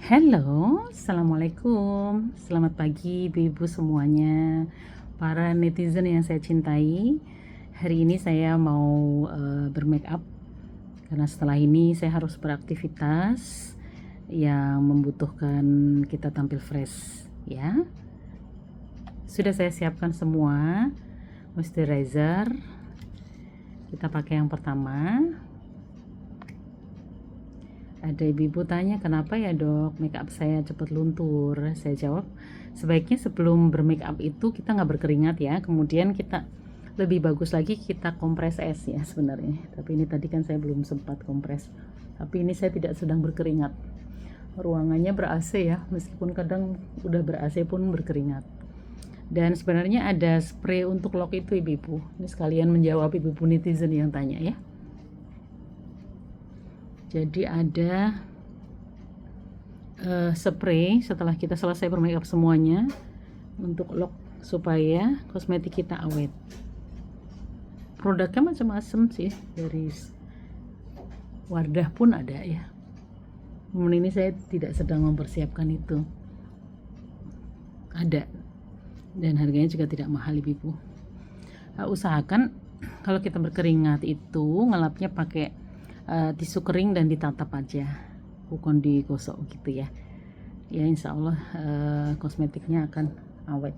Halo, assalamualaikum. Selamat pagi, ibu-ibu semuanya, para netizen yang saya cintai. Hari ini saya mau bermake up karena setelah ini saya harus beraktivitas yang membutuhkan kita tampil fresh, ya. Sudah saya siapkan semua moisturizer. Kita pakai yang pertama. Ada ibu-ibu tanya, kenapa ya dok make up saya cepat luntur? Saya jawab, sebaiknya sebelum bermake up itu kita nggak berkeringat ya, kemudian kita lebih bagus lagi kita kompres es ya sebenarnya. Tapi ini tadi kan saya belum sempat kompres, tapi ini saya tidak sedang berkeringat. Ruangannya ber-AC ya, meskipun kadang udah ber-AC pun berkeringat. Dan sebenarnya ada spray untuk lock itu ibu-ibu. Ini sekalian menjawab ibu-ibu netizen yang tanya ya. Jadi ada spray setelah kita selesai bermakeup semuanya untuk lock supaya kosmetik kita awet. Produknya macam-macam sih, dari Wardah pun ada ya. Namun ini saya tidak sedang mempersiapkan itu. Ada dan harganya juga tidak mahal ibu-ibu. Usahakan kalau kita berkeringat itu ngelapnya pakai tisu kering dan ditatap aja, bukan digosok gitu ya. Ya insya Allah kosmetiknya akan awet.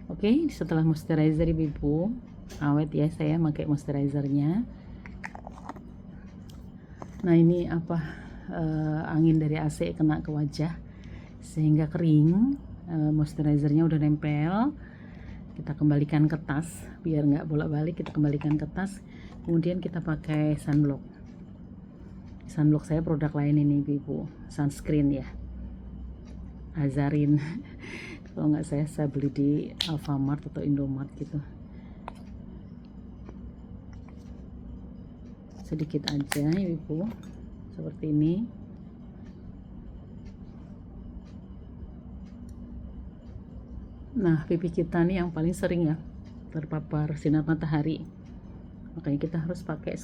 Oke, setelah moisturizer ibu awet ya, saya pakai moisturizernya. Nah ini apa, angin dari AC kena ke wajah sehingga kering. Moisturizernya udah nempel. Kita kembalikan ke tas biar nggak bolak-balik. Kita kembalikan ke tas, kemudian kita pakai sunblock. Sunblock saya produk lain ini ibu, sunscreen ya, Azarin. Kalau nggak saya beli di Alfamart atau Indomart gitu. Sedikit aja ibu, seperti ini. Nah pipi kita nih yang paling sering ya terpapar sinar matahari, makanya kita harus pakai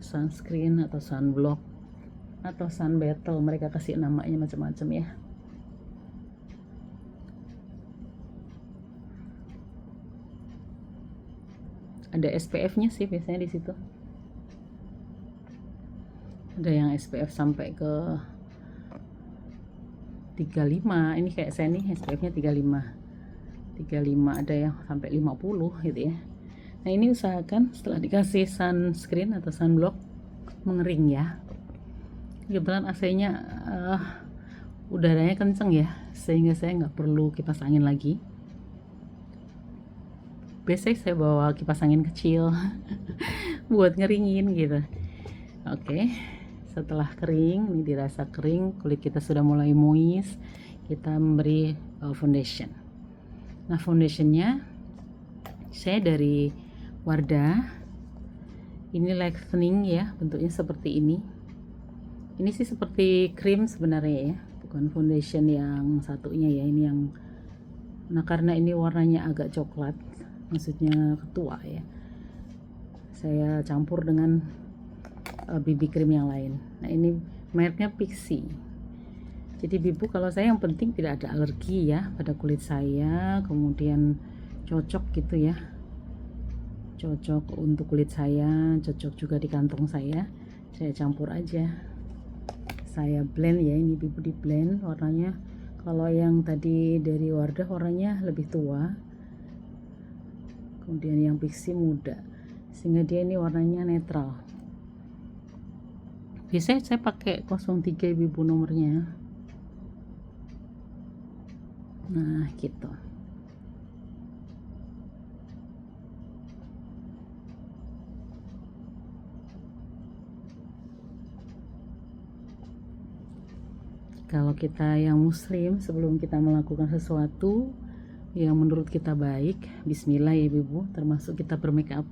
sunscreen atau sunblock atau sun battle, mereka kasih namanya macam-macam ya. Ada SPF-nya sih biasanya di situ. Ada yang SPF sampai ke 35. Ini kayak saya nih SPF-nya 35, ada yang sampai 50 gitu ya. Nah ini usahakan setelah dikasih sunscreen atau sunblock mengering ya. Kebetulan AC-nya udaranya kenceng ya, sehingga saya nggak perlu kipas angin lagi. Biasanya saya bawa kipas angin kecil buat ngeringin gitu. Oke, setelah kering, ini dirasa kering, kulit kita sudah mulai moist, kita memberi foundation. Nah foundationnya saya dari Wardah. Ini lightening ya, bentuknya seperti ini. Ini sih seperti krim sebenarnya ya, bukan foundation yang satunya ya. Ini yang, nah karena ini warnanya agak coklat, maksudnya ketua ya, saya campur dengan BB cream yang lain. Nah ini mereknya Pixi. Jadi ibu, kalau saya yang penting tidak ada alergi ya pada kulit saya, kemudian cocok gitu ya, cocok untuk kulit saya, cocok juga di kantong saya campur aja, saya blend ya. Ini ibu di blend warnanya. Kalau yang tadi dari Wardah warnanya lebih tua, kemudian yang Pixi muda, sehingga dia ini warnanya netral. Biasanya saya pakai 03 ibu nomornya. Nah gitu. Kalau kita yang muslim, sebelum kita melakukan sesuatu yang menurut kita baik, bismillah ya ibu, termasuk kita bermake up.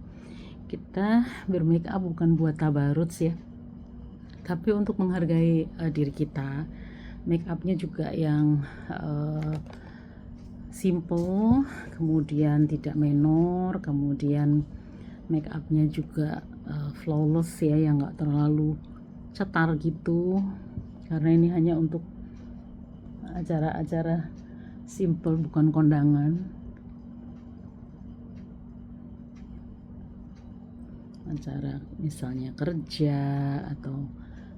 Kita bermake up bukan buat tabaruts ya, tapi untuk menghargai diri kita. Make upnya juga yang simple, kemudian tidak menor, kemudian make upnya juga flawless ya, yang nggak terlalu cetar gitu. karena ini hanya untuk acara-acara simple, bukan kondangan. Acara misalnya kerja atau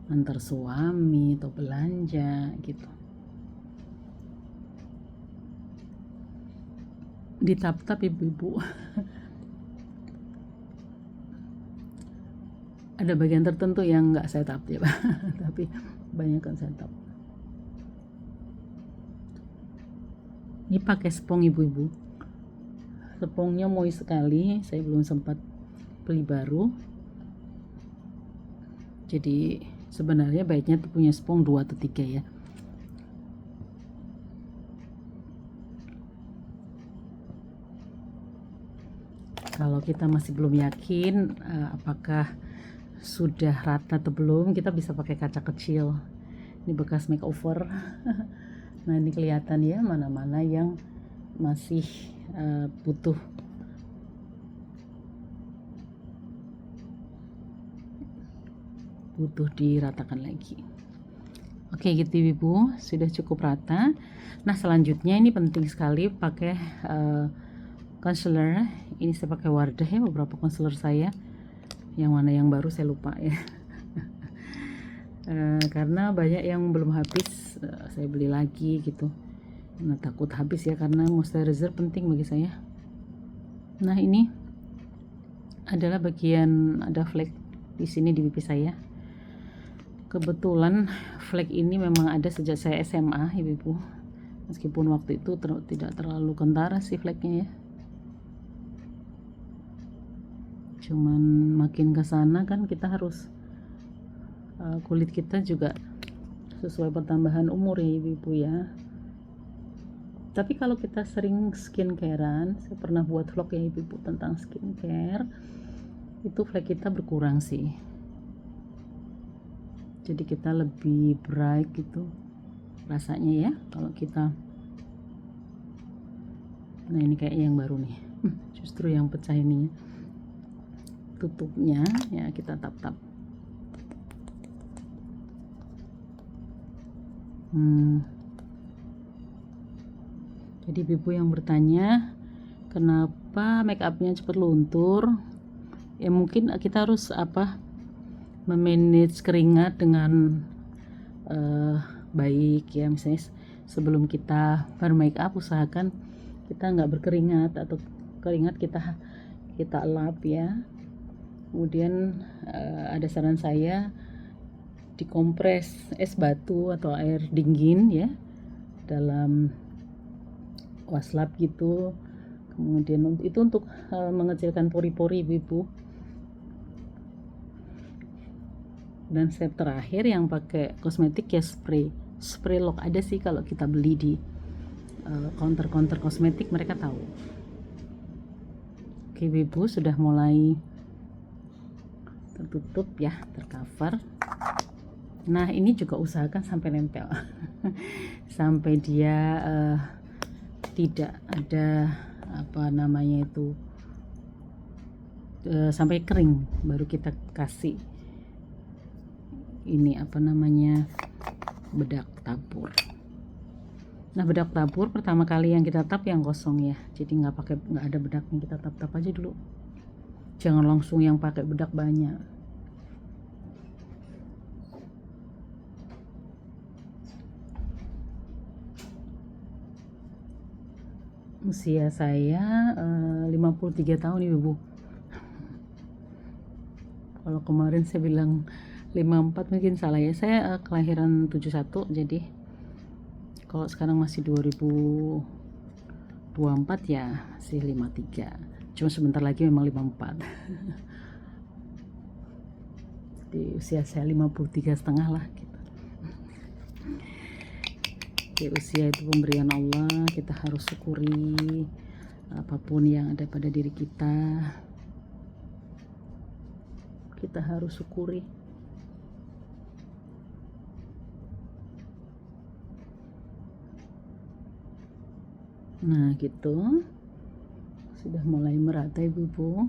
antar suami atau belanja gitu. Ditap-tap ibu-ibu. Ada bagian tertentu yang nggak saya tap ya Pak. Tapi banyak kan saya tap. Ini pakai spong ibu-ibu. Spongnya moist sekali, saya belum sempat beli baru. Jadi sebenarnya baiknya tuh punya spong 2 atau 3 ya. Kalau kita masih belum yakin apakah sudah rata atau belum, kita bisa pakai kaca kecil. Ini bekas makeover. Nah ini kelihatan ya mana-mana yang masih butuh diratakan lagi. Oke gitu ibu, sudah cukup rata. Nah selanjutnya ini penting sekali pakai concealer. Ini saya pakai Wardah ya, beberapa concealer saya. Yang mana yang baru saya lupa ya. Karena banyak yang belum habis, saya beli lagi gitu. Nah takut habis ya, karena moisturizer penting bagi saya. Nah ini adalah bagian, ada flek di sini di pipi saya. Kebetulan flek ini memang ada sejak saya SMA ibu-ibu. Meskipun waktu itu tidak terlalu kentara sih fleknya ya. Cuman makin ke sana kan kita harus kulit kita juga sesuai pertambahan umur ya ibu-ibu ya. Tapi kalau kita sering skincarean, saya pernah buat vlog ya ibu-ibu tentang skincare, itu flek kita berkurang sih. Jadi kita lebih bright gitu rasanya ya kalau kita. Nah ini kayak yang baru nih, justru yang pecah ini tutupnya ya, kita tap-tap. Jadi ibu yang bertanya kenapa make upnya cepat luntur, ya mungkin kita harus memanage keringat dengan baik ya. Misalnya sebelum kita bermake up usahakan kita nggak berkeringat, atau keringat kita lap ya. Kemudian ada saran saya, dikompres es batu atau air dingin ya dalam waslap gitu. Kemudian itu untuk mengecilkan pori-pori ibu-ibu. Dan step terakhir yang pakai kosmetik ya spray lock. Ada sih kalau kita beli di counter kosmetik, mereka tahu. Oke ibu, sudah mulai tertutup ya, tercover. Nah ini juga usahakan sampai nempel. Sampai dia tidak ada sampai kering, baru kita kasih ini bedak tabur. Nah bedak tabur pertama kali yang kita tap yang kosong ya, jadi nggak ada bedaknya, kita tap aja dulu, jangan langsung yang pakai bedak banyak. Usia saya 53 tahun ibu. Kalau kemarin saya bilang 54 mungkin salah ya. Saya kelahiran 71, jadi kalau sekarang masih 2024 ya masih 53. Cuma sebentar lagi memang 54. Di usia saya 53,5 lah gitu. Usia itu pemberian Allah, kita harus syukuri apapun yang ada pada diri kita. Kita harus syukuri. Nah gitu, sudah mulai merata ibu-ibu.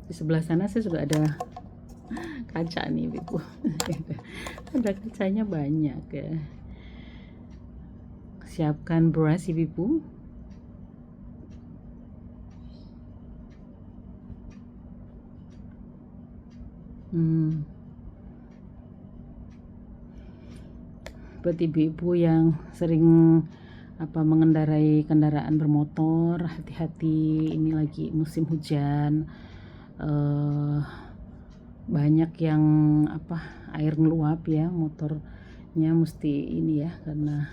Di sebelah sana saya juga ada kaca nih ibu. Ada kacanya banyak ya. Siapkan brush ibu. Buat ibu-ibu yang sering mengendarai kendaraan bermotor, hati-hati, ini lagi musim hujan. Banyak yang air ngeluap ya, motornya mesti ini ya, karena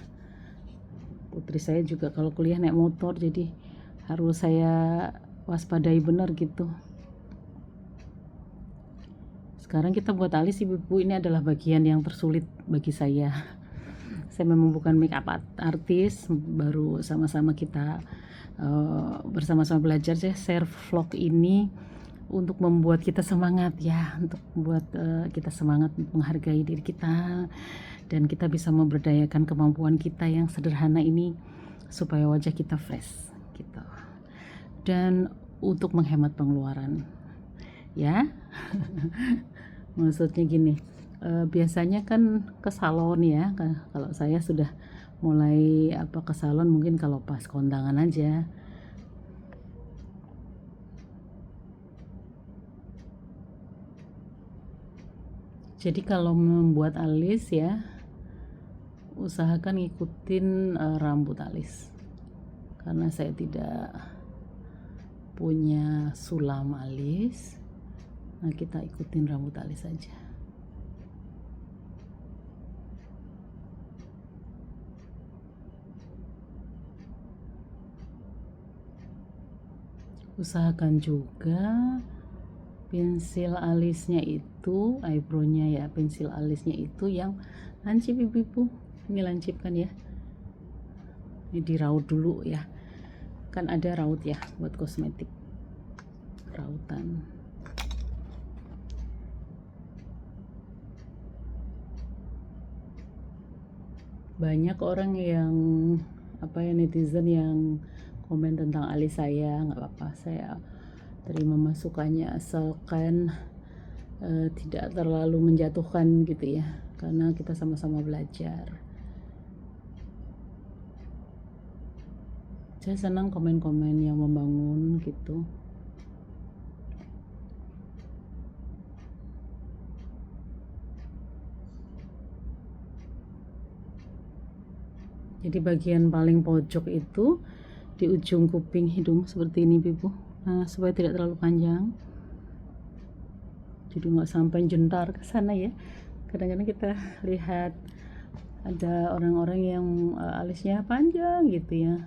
putri saya juga kalau kuliah naik motor, jadi harus saya waspadai benar gitu. Sekarang kita buat alis ibu-ibu, ini adalah bagian yang tersulit bagi saya. Saya memang bukan makeup artis, baru sama-sama kita bersama-sama belajar. Saya share vlog ini untuk membuat kita semangat ya, untuk membuat kita semangat menghargai diri kita, dan kita bisa memberdayakan kemampuan kita yang sederhana ini supaya wajah kita fresh gitu. Dan untuk menghemat pengeluaran ya. Maksudnya gini, biasanya kan ke salon ya, kalau saya sudah mulai ke salon mungkin kalau pas kondangan aja. Jadi kalau membuat alis ya, usahakan ngikutin rambut alis, karena saya tidak punya sulam alis. Nah, kita ikutin rambut alis aja. Usahakan juga pensil alisnya itu, eyebrownya ya, pensil alisnya itu yang lancip ibu-ibu. Ini lancip kan ya, ini diraut dulu ya, kan ada raut ya buat kosmetik, rautan. Banyak orang yang netizen yang komen tentang alis saya. Nggak apa-apa, saya terima masukannya asalkan tidak terlalu menjatuhkan gitu ya, karena kita sama-sama belajar. Saya senang komen-komen yang membangun gitu. Jadi bagian paling pojok itu di ujung kuping hidung seperti ini ibu. Nah, supaya tidak terlalu panjang, jadi nggak sampai jentar ke sana ya. Kadang-kadang kita lihat ada orang-orang yang alisnya panjang gitu ya,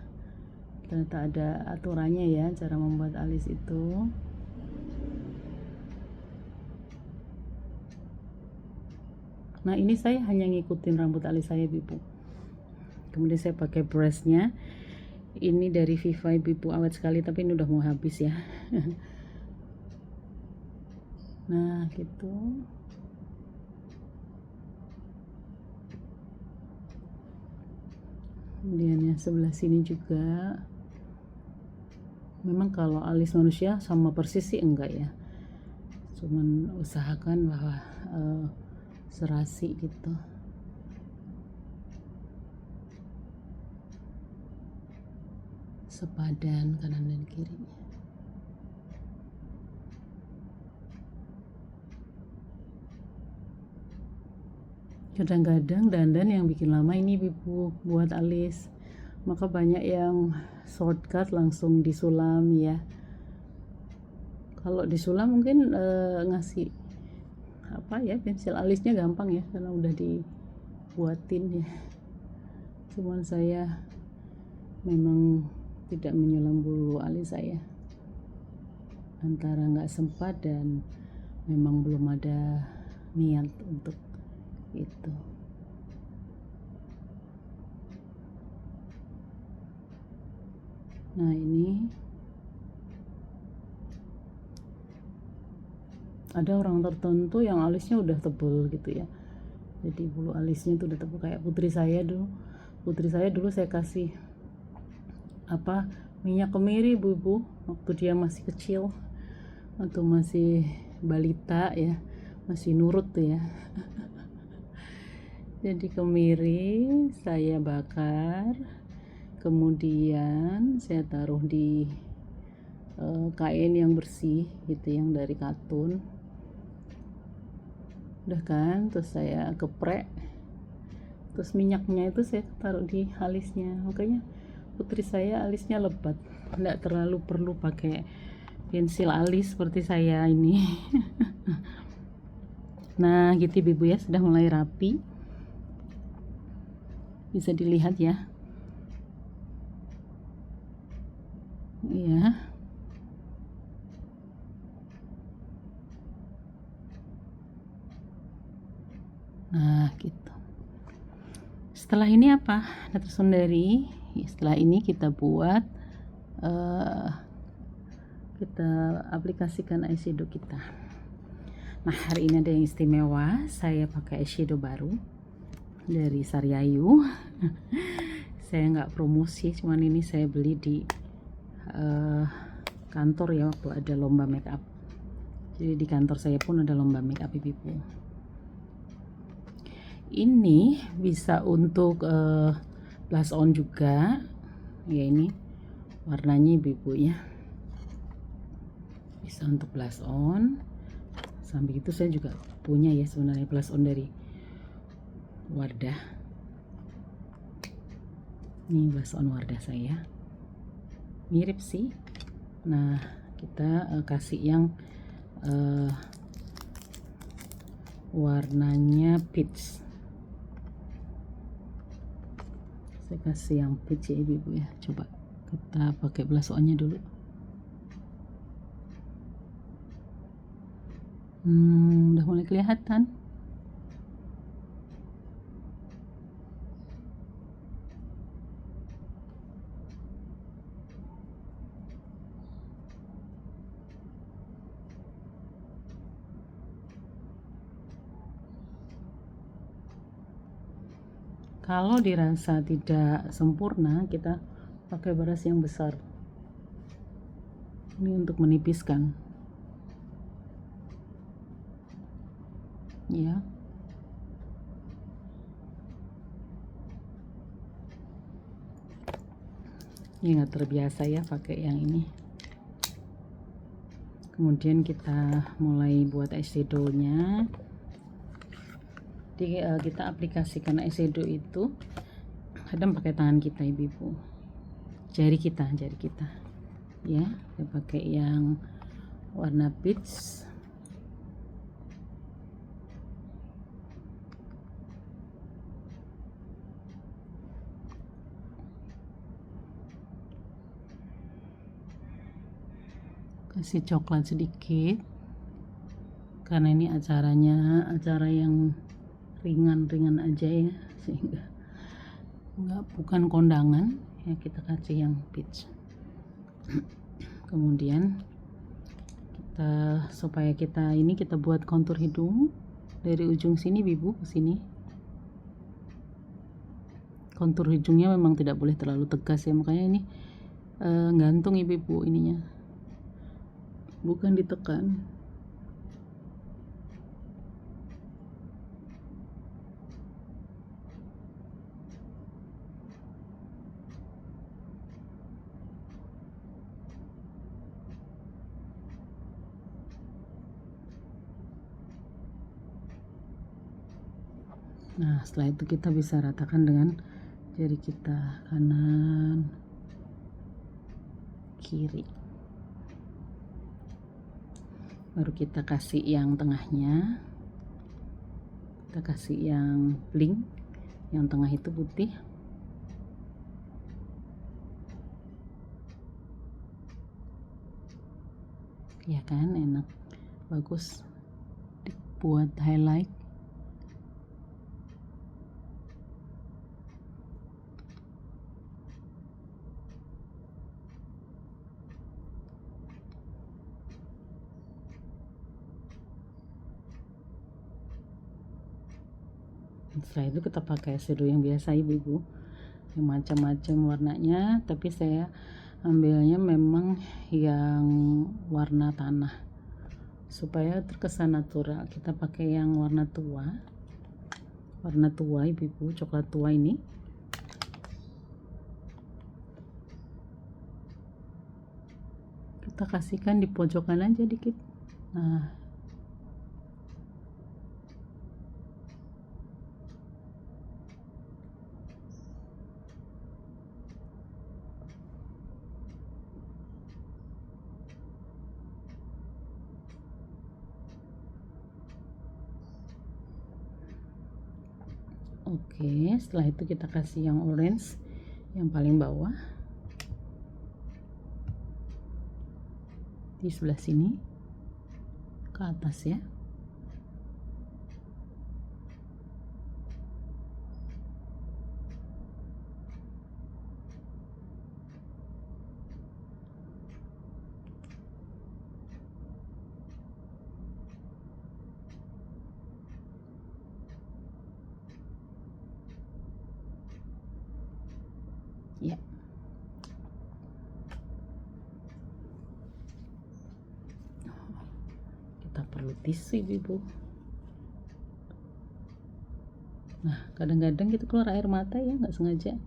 ternyata ada aturannya ya cara membuat alis itu. Nah, ini saya hanya ngikutin rambut alis saya ibu. Kemudian saya pakai brushnya, ini dari Viva ibu, awet sekali, tapi ini udah mau habis ya. Nah gitu. Kemudian yang sebelah sini juga, memang kalau alis manusia sama persis sih enggak ya, cuman usahakan bahwa serasi gitu. Sepadan kanan dan kiri. Kadang-kadang dandan yang bikin lama ini ibu buat alis, maka banyak yang shortcut langsung disulam ya. Kalau disulam mungkin ngasih pensil alisnya gampang ya, karena udah dibuatin ya. Cuman saya memang tidak menyulam bulu alis saya, antara nggak sempat dan memang belum ada niat untuk itu. Nah, ini ada orang tertentu yang alisnya udah tebel gitu ya, jadi bulu alisnya tuh udah tebel kayak putri saya dulu saya kasih minyak kemiri ibu waktu dia masih kecil atau masih balita ya, masih nurut tuh ya. Jadi kemiri saya bakar, kemudian saya taruh di kain yang bersih gitu, yang dari katun. Udah kan, terus saya geprek, terus minyaknya itu saya taruh di alisnya. Makanya putri saya alisnya lebat, nggak terlalu perlu pakai pensil alis seperti saya ini. Nah gitu ibu ya, sudah mulai rapi, bisa dilihat ya. Iya. Nah gitu. Setelah ini apa? Sundari. Setelah ini kita buat kita aplikasikan eyeshadow kita. Nah hari ini ada yang istimewa, saya pakai eyeshadow baru dari Saryayu. Saya nggak promosi, cuman ini saya beli di kantor ya, waktu ada lomba make up. Jadi di kantor saya pun ada lomba make up ibu. Ini bisa untuk blush on juga ya, ini warnanya ibu ya, bisa untuk blush on. Sambil itu saya juga punya ya sebenarnya blush on dari Wardah. Ini blush on Wardah saya, mirip sih. Nah kita kasih yang warnanya peach. Saya kasih yang peach ya ibu ya. Coba kita pakai blush onnya dulu. Udah mulai kelihatan. Kalau dirasa tidak sempurna, kita pakai baras yang besar. Ini untuk menipiskan. Ya. Ini nggak terbiasa ya pakai yang ini. Kemudian kita mulai buat eyeshadow-nya. Jadi kita aplikasikan eyeshadow itu kadang pakai tangan kita ibu-ibu, jari kita ya. Kita pakai yang warna peach. Kasih coklat sedikit karena ini acara yang ringan-ringan aja ya, sehingga bukan kondangan ya. Kita kasih yang peach. Kemudian supaya kita buat kontur hidung dari ujung sini ibu ke sini. Kontur hidungnya memang tidak boleh terlalu tegas ya, makanya ini gantung ibu ininya, bukan ditekan. Nah setelah itu kita bisa ratakan dengan jari kita kanan kiri. Baru kita kasih yang tengahnya, kita kasih yang bling, yang tengah itu putih. Ya kan, enak, bagus buat highlight. Setelah itu kita pakai eyeshadow yang biasa ibu-ibu, yang macam-macam warnanya, tapi saya ambilnya memang yang warna tanah supaya terkesan natural. Kita pakai yang warna tua ibu-ibu, coklat tua ini. Kita kasihkan di pojokan aja dikit. Nah, oke, setelah itu kita kasih yang orange yang paling bawah di sebelah sini ke atas ya. Ya, kita perlu tisu ibu. Nah, kadang-kadang kita keluar air mata ya, nggak sengaja.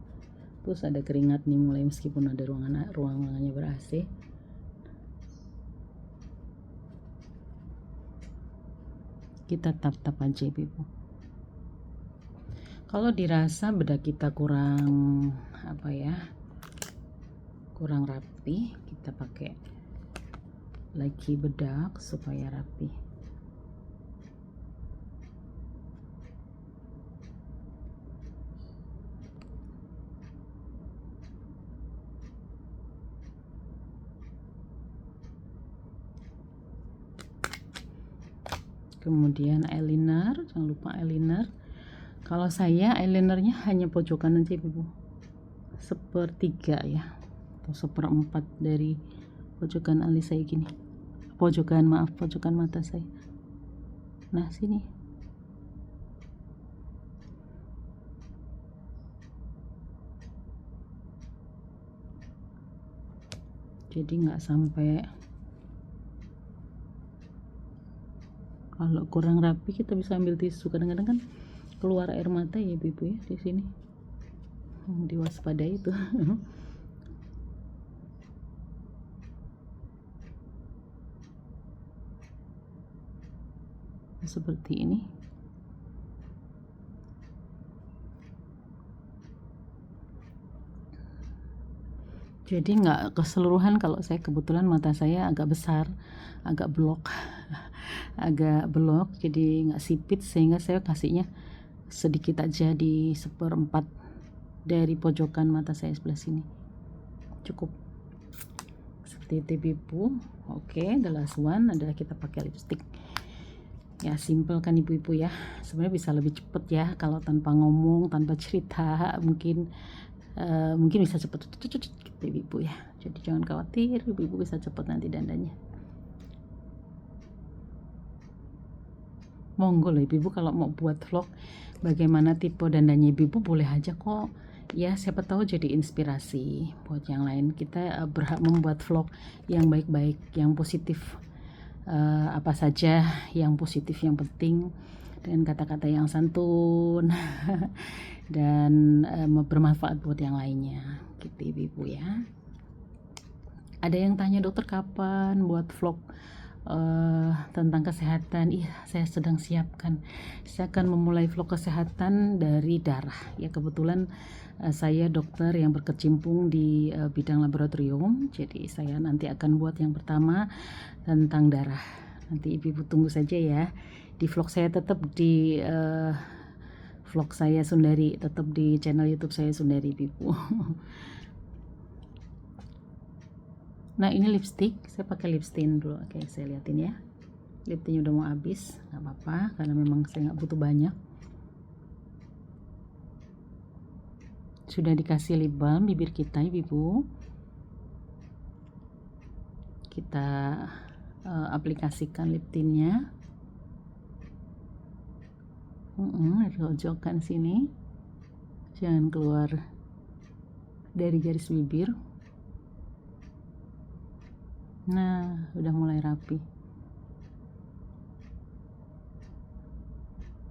Terus ada keringat nih mulai, meskipun ada ruangannya ber-AC. Kita tap-tap aja ibu. Kalau dirasa bedak kita kurang kurang rapi, kita pakai lagi bedak supaya rapi. Kemudian eyeliner, jangan lupa eyeliner. Kalau saya eyelinernya hanya pojokan aja ibu, 1/3 ya, atau 1/4 dari pojokan alis saya gini, pojokan mata saya. Nah, sini. Jadi nggak sampai, kalau kurang rapi kita bisa ambil tisu. Kadang-kadang kan keluar air mata ya ibu ya di sini. Diwaspadai itu. Seperti ini. Jadi nggak keseluruhan, kalau saya kebetulan mata saya agak besar, agak blok jadi nggak sipit, sehingga saya kasihnya sedikit aja di 1/4 dari pojokan mata saya sebelah sini, cukup seperti itu ibu. Oke, the last one adalah kita pakai lipstick ya. Simple kan ibu-ibu ya, sebenarnya bisa lebih cepet ya kalau tanpa ngomong, tanpa cerita, mungkin bisa cepet gitu ibu ya. Jadi jangan khawatir, ibu-ibu bisa cepet nanti dandanya. Monggo loh ibu-ibu, kalau mau buat vlog bagaimana tipe dandanya ibu-ibu, boleh aja kok ya, siapa tahu jadi inspirasi buat yang lain. Kita berhak membuat vlog yang baik-baik, yang positif, apa saja yang positif, yang penting dengan kata-kata yang santun dan bermanfaat buat yang lainnya gitu ibu-ibu ya. Ada yang tanya, dokter kapan buat vlog tentang kesehatan? Iya, saya sedang siapkan. Saya akan memulai vlog kesehatan dari darah ya. Kebetulan saya dokter yang berkecimpung di bidang laboratorium, jadi saya nanti akan buat yang pertama tentang darah. Nanti ibu-ibu tunggu saja ya di vlog saya, tetap di vlog saya Sundari, tetap di channel YouTube saya Sundari ibu. Nah, ini lipstick, saya pakai lip stain dulu. Oke, saya liatin ya, lip tintnya udah mau habis, nggak apa-apa karena memang saya nggak butuh banyak. Sudah dikasih lip balm bibir kita ibu-ibu, kita aplikasikan lip tintnya. Rojokan sini, jangan keluar dari garis bibir. Nah, udah mulai rapi.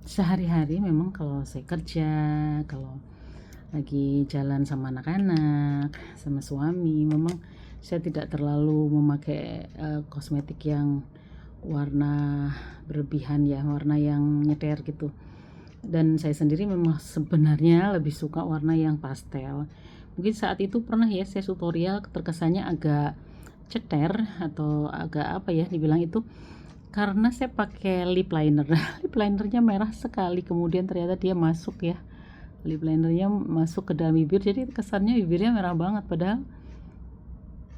sehari-hari memang kalau saya kerja, kalau lagi jalan sama anak-anak, sama suami, memang saya tidak terlalu memakai kosmetik yang warna berlebihan ya, warna yang nyeter gitu. Dan saya sendiri memang sebenarnya lebih suka warna yang pastel. Mungkin saat itu pernah ya saya tutorial terkesannya agak ceter atau agak apa ya dibilang itu, karena saya pakai lip liner. Lip linernya merah sekali, kemudian ternyata dia masuk ya, lip linernya masuk ke dalam bibir, jadi kesannya bibirnya merah banget,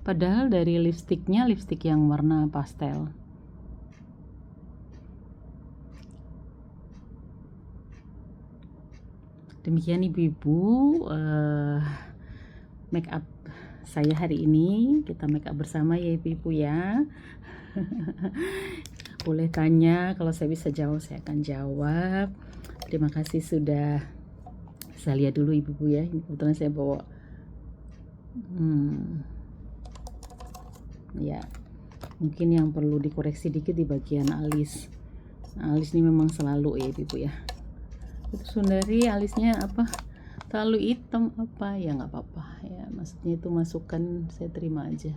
padahal dari lipstiknya lipstik yang warna pastel. Demikian ibu-ibu make up saya hari ini. Kita make up bersama ya ibu-ibu ya. Boleh tanya, kalau saya bisa jawab saya akan jawab. Terima kasih sudah. Saya lihat dulu ibu-ibu ya, ini kebetulan saya bawa ya, mungkin yang perlu dikoreksi dikit di bagian alis. Alis ini memang selalu ya ibu-ibu ya, itu Sundari alisnya apa terlalu hitam apa ya, nggak apa-apa ya, maksudnya itu masukan, saya terima aja.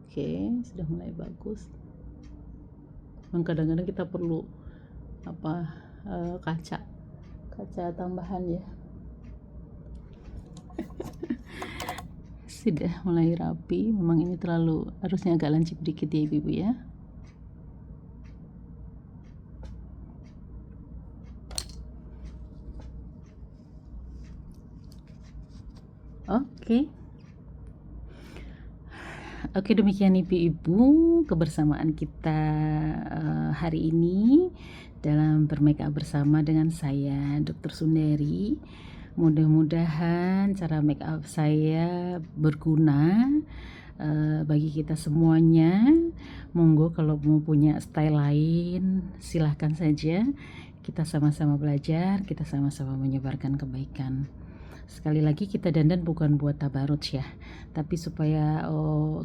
Oke, sudah mulai bagus. Memang kadang-kadang kita perlu apa kaca tambahan ya. Sudah mulai rapi, memang ini terlalu, harusnya agak lancip dikit ya ibu-ibu ya. Oke, demikian ibu-ibu kebersamaan kita hari ini dalam bermakeup bersama dengan saya Dr. Sundari. Mudah-mudahan cara makeup saya berguna bagi kita semuanya. Monggo kalau mau punya style lain silahkan saja, kita sama-sama belajar, kita sama-sama menyebarkan kebaikan. Sekali lagi, kita dandan bukan buat tabaruj ya, tapi supaya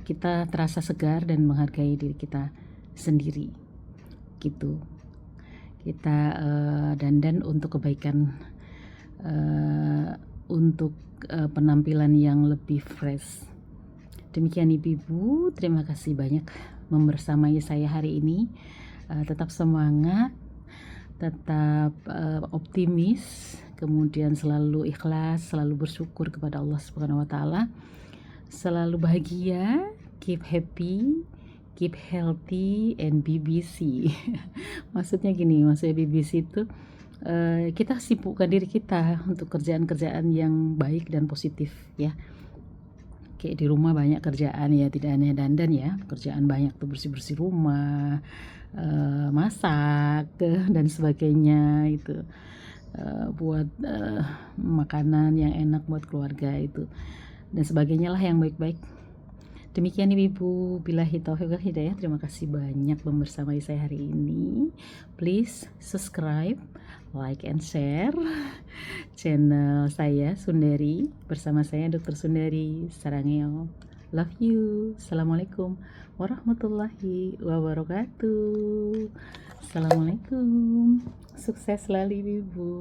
kita terasa segar dan menghargai diri kita sendiri gitu. Kita dandan untuk kebaikan, untuk penampilan yang lebih fresh. Demikian ibu-ibu, terima kasih banyak membersamai saya hari ini. Tetap semangat, tetap optimis, kemudian selalu ikhlas, selalu bersyukur kepada Allah Subhanahu wa taala, selalu bahagia, keep happy, keep healthy and be busy. Maksudnya gini, maksudnya be busy itu kita sibukkan diri kita untuk kerjaan-kerjaan yang baik dan positif ya. Kayak di rumah banyak kerjaan ya, tidak hanya dandan ya, kerjaan banyak tuh, bersih-bersih rumah, masak dan sebagainya itu, buat makanan yang enak buat keluarga itu dan sebagainya lah yang baik-baik. Demikian ibu-ibu, billahi taufiq wal hidayah. Terima kasih banyak membersamai saya hari ini. Please subscribe, like and share channel saya Sundari bersama saya Dr. Sundari Sarangeo. Love you. Assalamualaikum warahmatullahi wabarakatuh. Assalamualaikum. Sukses selalu ibu.